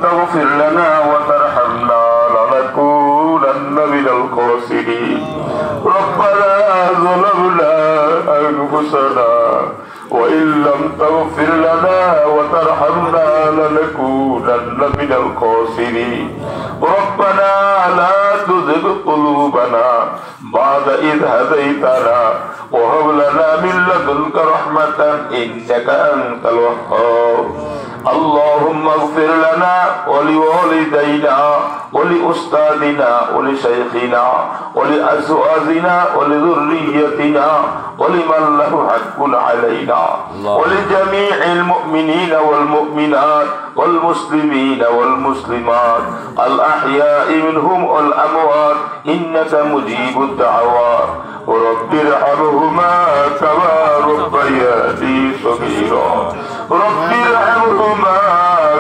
تغفر لنا وترحمنا لنكونن من الخاسرين ربنا ظلمنا أنفسنا وإن لم تغفر لنا وترحمنا لنكونن من الخاسرين ربنا لا تزغ قلوبنا بعد إذ هديتنا وهب لنا من لدنك رحمة إنك أنت الوهاب اللهم اغفر لنا ولوالدينا ولأستاذنا ولشيخنا ولأزواجنا ولذريتنا ولمن له حق علينا ولجميع المؤمنين والمؤمنات والمسلمين والمسلمات الأحياء منهم والأموات إنك مجيب الدعوات رب ارحمهما كما ربياني صغيرا رب ارحمهما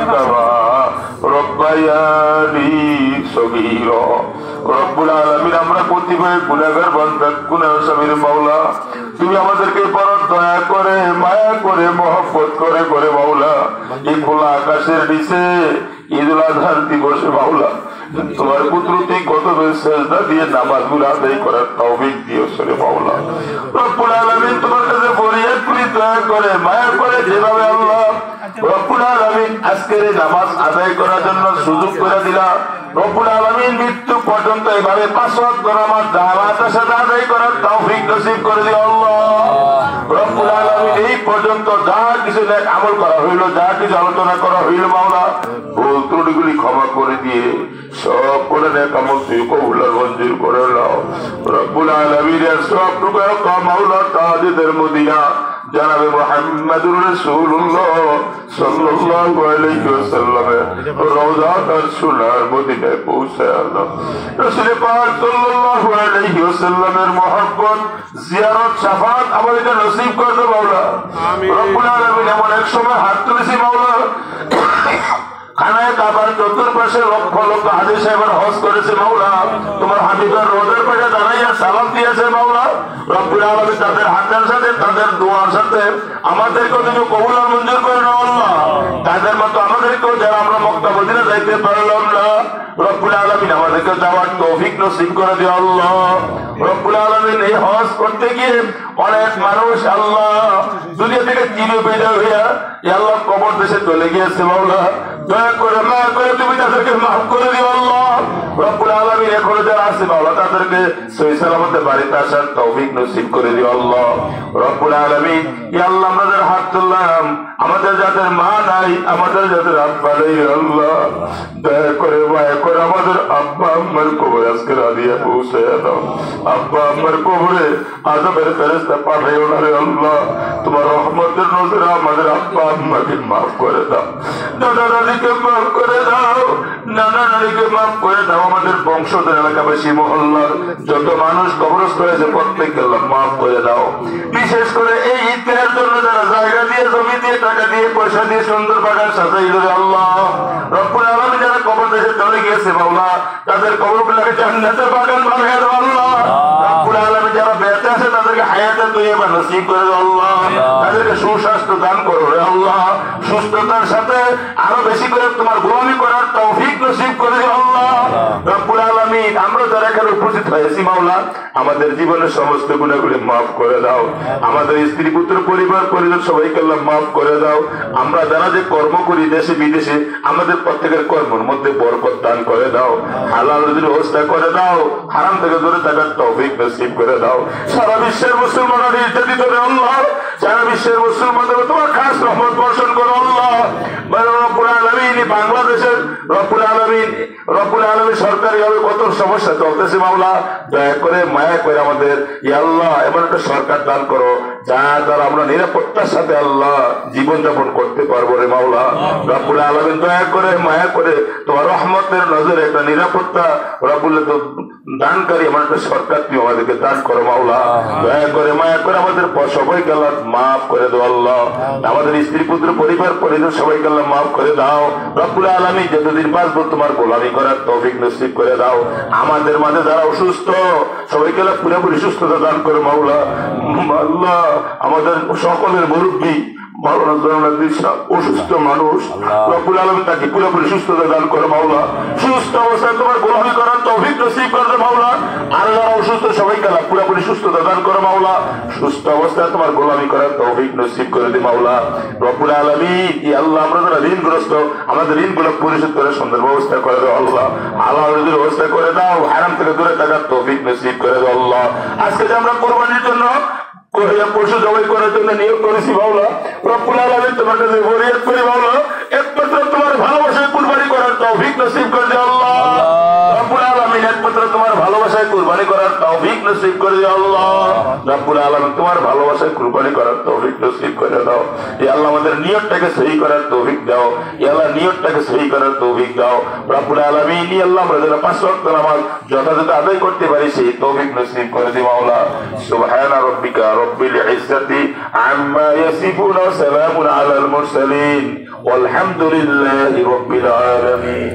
كما ربياني صغيرا রব্বুল আলামিন আমরা প্রতিভায় গুনাহগার বান্দা গুনাহগার মাওলা তুমি আমাদেরকে বড় দয়া করে মায়া করে মহব্বত করে করে মাওলা এই খোলা আকাশের নিচে ঈদুল আজহার দিবসে মাওলা তোমার কুদরতি কদমে সেজদা দিয়ে নামাজগুলো আদায় করার তৌফিক দিও সরে মাওলা রব্বুল আলামিন তোমার কাছে ফরিয়াদ করি দয়া করে মায়া করে যেভাবে আল্লাহ রব্বুল আলামিন আজকের এই নামাজ আদায় করার জন্য সুযোগ করে দিলা রব্বুল আলামিন মৃত্যু পর্যন্ত এইভাবে 5 ওয়াক্ত নামাজ জামাতের সাথে আদায় করার তৌফিক নসিব করে দিও আল্লাহ রব্বুল আলামিন এই পর্যন্ত যা কিছু নেক আমল করা হইল যা কিছু আলোচনা করা হইল মাওলা ভুল ত্রুটিগুলি ক্ষমা করে দিয়ে সব করে নেক আমল তুই কবুল আর মঞ্জুর করে নাও রব্বুল আলামিনের সব টুকরা মাওলা তাজেদের মদিনা জনাবে মুহাম্মদুর রাসূলুল্লাহ সাল্লাল্লাহু আলাইহি ওয়াসাল্লামের রওজা আর সোনার মদিনায় পৌঁছায় আল্লাহ রাসূল পাক সাল্লাল্লাহু আলাইহি ওয়াসাল্লামের মহব্বত জিয়ারত শাফাত আমাদেরকে নসিব করে দাও মাওলা আমিন রব্বুল আলামিন এমন এক সময় হাত তুলেছি মাওলা খানায় কাবার চতুর্পাশে লক্ষ লক্ষ হাজী সাহেবের হজ করেছে মাওলা তোমার হাবিবের রোজার পাশে দাঁড়াইয়া সালাম দিয়েছে মাওলা রব্বুল আলামিন তাদের হাতের সাথে তাদের দোয়ার সাথে আমাদেরকেও তুমি কবুল আর মঞ্জুর করে নাও আল্লাহ তাদের মতো আমাদেরকেও যারা আমরা মক্কা মদিনা যাইতে পারলাম না রব্বুল আলামিন আমাদেরকে যাওয়ার তৌফিক নসিব করে দিও আল্লাহ রব্বুল আলামিন এই হজ করতে গিয়ে অনেক মানুষ আল্লাহ দুনিয়া থেকে চিনে বের হইয়া আল্লাহ কবর দেশে চলে গিয়েছে মাওলা দয়া করে মায়া করে তুমি তাদেরকে মাফ করে দিও আল্লাহ রব্বুল আলামিন এখনো যারা আছে মাওলা তাদেরকে সহি সালামতে বাড়িতে আসার তৌফিক নসিব করে দিও আল্লাহ রব্বুল আলামিন ইয়া আল্লাহ আমাদের হাত তুললাম আমাদের যাদের মা নাই আমাদের যাদের আব্বা নাই আল্লাহ দয়া করে মায়া করে আমাদের আব্বা আম্মার কবর আজকে রাদিয়া পৌঁছে দাও আব্বা আম্মার কবরে আযাবের ফেরেশতা পাঠাইও না রে আল্লাহ তোমার রহমতের নজরে আমাদের আব্বা আম্মাকে মাফ করে দাও দাদা দাদিকে মাফ করে দাও নানা নানিকে মাফ করে দাও আমাদের বংশধর এলাকাবাসী মহল্লার যত মানুষ কবরস্থ হয়েছে প্রত্যেককে আল্লাহ মাফ করে দাও বিশেষ করে এই ঈদের জন্য যারা জায়গা দিয়ে জমি দিয়ে টাকা দিয়ে পয়সা দিয়ে সুন্দর বাগান সাজাইল রে আল্লাহ রব্বুল আলামিন যারা কবর দেশে চলে গিয়েছে মাওলা তাদের কবরগুলোকে জান্নাতের বাগান বানিয়ে দাও আল্লাহ রব্বুল আলামিন যারা বেঁচে আছে তাদেরকে হায়াতে তৈয়বা নসিব করে দাও আল্লাহ তাদেরকে সুস্বাস্থ্য দান করো রে আল্লাহ সুস্থতার সাথে আরো বেশি করে তোমার গোলামি করার তৌফিক নসিব করে দাও আল্লাহ রব্বুল আলামিন আমরা যারা এখানে উপস্থিত হয়েছি মাওলা আমাদের জীবনের সমস্ত গুনাহগুলি মাফ করে দাও আমাদের স্ত্রী পুত্র পরিবার পরিজন সবাইকে আল্লাহ মাফ করে দাও আমরা যারা যে কর্ম করি দেশে বিদেশে আমাদের প্রত্যেকের কর্মের মধ্যে বরকত দান করে দাও হালাল রুজির ব্যবস্থা করে দাও হারাম থেকে দূরে থাকার তৌফিক নসিব করে দাও সারা বিশ্বের মুসলমানরা নির্যাতিত রে আল্লাহ সারা বিশ্বের মুসলমানদের তোমার খাস রহমত বর্ষণ করো আল্লাহ রব্বুল আলামিন বাংলাদেশের রব্বুল আলামিন সরকারি ভাবে কত সমস্যা চলতেছে মাওলা দয়া করে মায়া করে আমাদের ইয়া আল্লাহ এমন একটা সরকার দান করো যা দ্বারা আমরা নিরাপত্তার সাথে আল্লাহ জীবনযাপন করতে পারবো রে মাওলা রব্বুল আলামিন দয়া করে মায়া করে তোমার রহমতের নজরে একটা নিরাপত্তা রব্বুল দানকারী এমন একটা সরকার তুমি আমাদেরকে দান করো মাওলা দয়া করে মায়া করে আমাদের সবাইকে আল্লাহ মাফ করে দাও আল্লাহ আমাদের স্ত্রী পুত্র পরিবার পরিজন সবাইকে আল্লাহ মাফ করে দাও রব্বুল আলামিন যতদিন বাঁচবো তোমার গোলামি করার তৌফিক নসিব করে দাও আমাদের মাঝে যারা অসুস্থ সবাইকে আল্লাহ পুরোপুরি সুস্থতা দান করো মাওলা আল্লাহ আমাদের সকলের মুরব্বী মাওলানা জনাব দিশা অসুস্থ মানুষ, রব্বুল আলামিন তাকে পুরোপুরি সুস্থতা দান করে মাওলা। সুস্থ অবস্থায় তোমার গোলামি করার তৌফিক নসিব করে মাওলা। আর যারা অসুস্থ সবাইকে আল্লাহ পুরোপুরি সুস্থতা দান করে মাওলা। সুস্থ অবস্থায় তোমার গোলামি করার তৌফিক নসিব করে দে মাওলা। রব্বুল আলামিন ই আল্লাহ, আমরা যারা ঋণগ্রস্ত আমাদের ঋণগুলো পরিশোধ করে সুন্দর ব্যবস্থা করে দাও আল্লাহ। হালালের ব্যবস্থা করে দাও, হারাম থেকে দূরে থাকার তৌফিক নসিব করে দাও আল্লাহ। আজকে যে আমরা কোরবানির জন্য পশু জবাই করার জন্য নিয়োগ করেছি মাওলা, রব্বুল আলামিন তোমার কাছে ফরিয়াদ করি মাওলা, একমাত্র তোমার ভালোবাসায় কুরবানি করার তৌফিক নসিব করে দাও আল্লাহ। রব্বুল আলামিন একমাত্র তোমার ভালোবাসায় কুরবানি করার তৌফিক নসিব করে দাও আল্লাহ। রব্বুল আলামিন তোমার ভালোবাসায় কুরবানি করার তৌফিক নসিব করে দাও। ইয়া আল্লাহ আমাদের নিয়তটাকে সহি করার তৌফিক দাও। ইয়া আল্লাহ নিয়তটাকে সহি করার তৌফিক দাও রব্বুল আলামিন। ইয়া আল্লাহ আমরা যারা 5 ওয়াক্ত নামাজ যথাযথ আদায় করতে পারি সেই তৌফিক নসিব করে দিও মাওলা। সুবহান রাব্বিকা রব্বিল ইজ্জাতি আম্মা ইয়াসিফুন ওয়া সালামুন আলাল মুরসালিন ওয়ালহামদুলিল্লাহি রাব্বিল আলামিন।